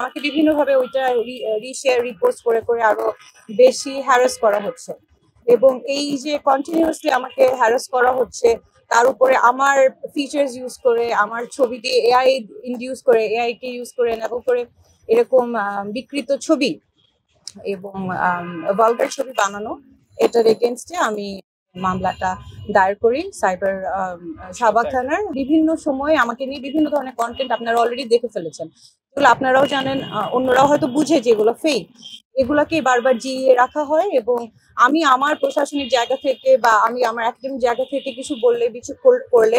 আমাকে বিভিন্নভাবে ওইটা রিশেয়ার রিপোস্ট করে করে আরো বেশি হ্যারাস করা হচ্ছে। এবং এই যে কন্টিনিউয়াসলি আমাকে হ্যারাস করা হচ্ছে, তার উপরে আমার ফিচার্স ইউজ করে, আমার ছবি দিয়ে এআই ইনডিউস করে, এআই কে ইউজ করে এনেবল করে এরকম বিকৃত ছবি এবং ভালগার ছবি বানানো, এটার এগেনস্টে আমি মামলাটা দায়ের করি সাইবার শাহবাগ থানার। বিভিন্ন সময়ে আমাকে নিয়ে বিভিন্ন ধরনের কন্টেন্ট আপনারা অলরেডি দেখে ফেলেছেন, এগুলো আপনারাও জানেন, অন্যরাও হয়তো বুঝে যে এগুলো ফেক, এগুলাকে বারবার জিইয়ে রাখা হয়। এবং আমি আমার প্রশাসনিক জায়গা থেকে বা আমি আমার একাডেমিক জায়গা থেকে কিছু বললে, কিছু করলে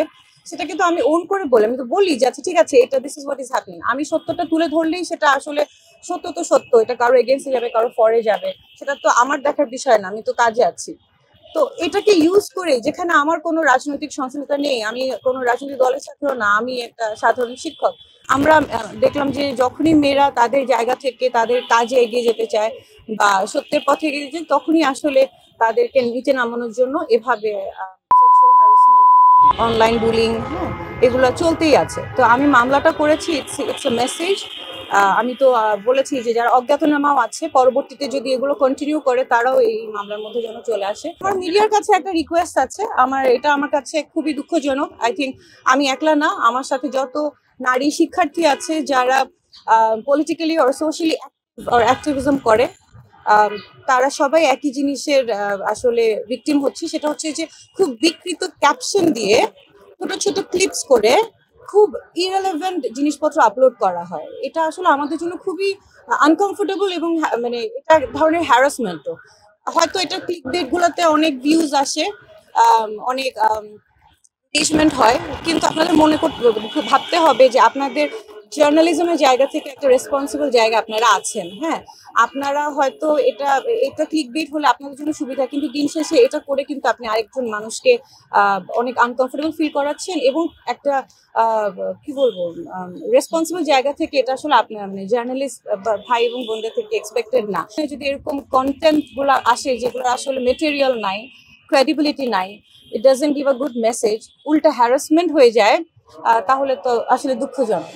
সেটা কিন্তু আমি ওন করে বলি, আমি তো বলি যে আচ্ছা ঠিক আছে, এটা this is what is happening. আমি সত্যটা তুলে ধরলেই সেটা আসলে সত্য তো সত্য, এটা কারো এগেন্সে যাবে, কারো ফরে যাবে, সেটা তো আমার দেখার বিষয় না, আমি তো কাজে আছি। তো এটাকে ইউজ করে, যেখানে আমার কোনো রাজনৈতিক সংশ্লিষ্টতা নেই, আমি কোনো রাজনৈতিক দলের ছাত্র না, আমি একটা সাধারণ শিক্ষক, আমরা দেখলাম যে যখনই মেয়েরা তাদের জায়গা থেকে তাদের কাজে এগিয়ে যেতে চায় বা সত্যের পথে এগিয়ে যেতে, তখনই আসলে তাদেরকে নিচে নামানোর জন্য এভাবে সেক্সুয়াল হ্যারাসমেন্ট, অনলাইন বুলিং, হ্যাঁ, এগুলো চলতেই আছে। তো আমি মামলাটা করেছি, ইটস এ মেসেজ। আমি তো বলেছি যে যারা অজ্ঞাতনামাও আছে, পরবর্তীতে যদি এগুলো কন্টিনিউ করে তারাও এই মামলার মধ্যে যেন চলে আসে। আমার মিডিয়ার কাছে একটা রিকোয়েস্ট আছে, এটা আমার কাছে খুবই দুঃখজনক। আই থিঙ্ক আমি একলা না, আমার সাথে যত নারী শিক্ষার্থী আছে যারা পলিটিক্যালি অর সোশ্যালি অ্যাক্টিভিজম করে, তারা সবাই একই জিনিসের আসলে ভিকটিম হচ্ছে। সেটা হচ্ছে যে খুব বিকৃত ক্যাপশন দিয়ে ছোট ছোট ক্লিপস করে খুব ইরেলেভেন্ট জিনিসপত্র আপলোড করা হয়। এটা আসলে আমাদের জন্য খুবই আনকমফোর্টেবল এবং মানে এটা ধরনের হ্যারাসমেন্টও। হয়তো এটা ক্লিকবেট গুলোতে অনেক ভিউজ আসে, অনেক এনগেজমেন্ট হয়, কিন্তু আপনাদের মনে করতে ভাবতে হবে যে আপনাদের জার্নালিজমের জায়গা থেকে একটা রেসপন্সিবল জায়গা আপনারা আছেন। হ্যাঁ, আপনারা হয়তো এটা ক্লিকবেট হলে আপনাদের জন্য সুবিধা, কিন্তু দিন শেষে এটা করে কিন্তু আপনি আরেকজন মানুষকে অনেক আনকমফোর্টেবল ফিল করাচ্ছেন এবং একটা কি বলবো, রেসপন্সিবল জায়গা থেকে এটা আসলে আপনার মানে জার্নালিস্ট ভাই এবং বোনদের থেকে এক্সপেক্টেড না। যদি এরকম কন্টেন্ট গুলো আসে যেগুলো আসলে মেটেরিয়াল নাই, ক্রেডিবিলিটি নাই, it doesn't give a good message, উল্টা হ্যারাসমেন্ট হয়ে যায়, তাহলে তো আসলে দুঃখজনক।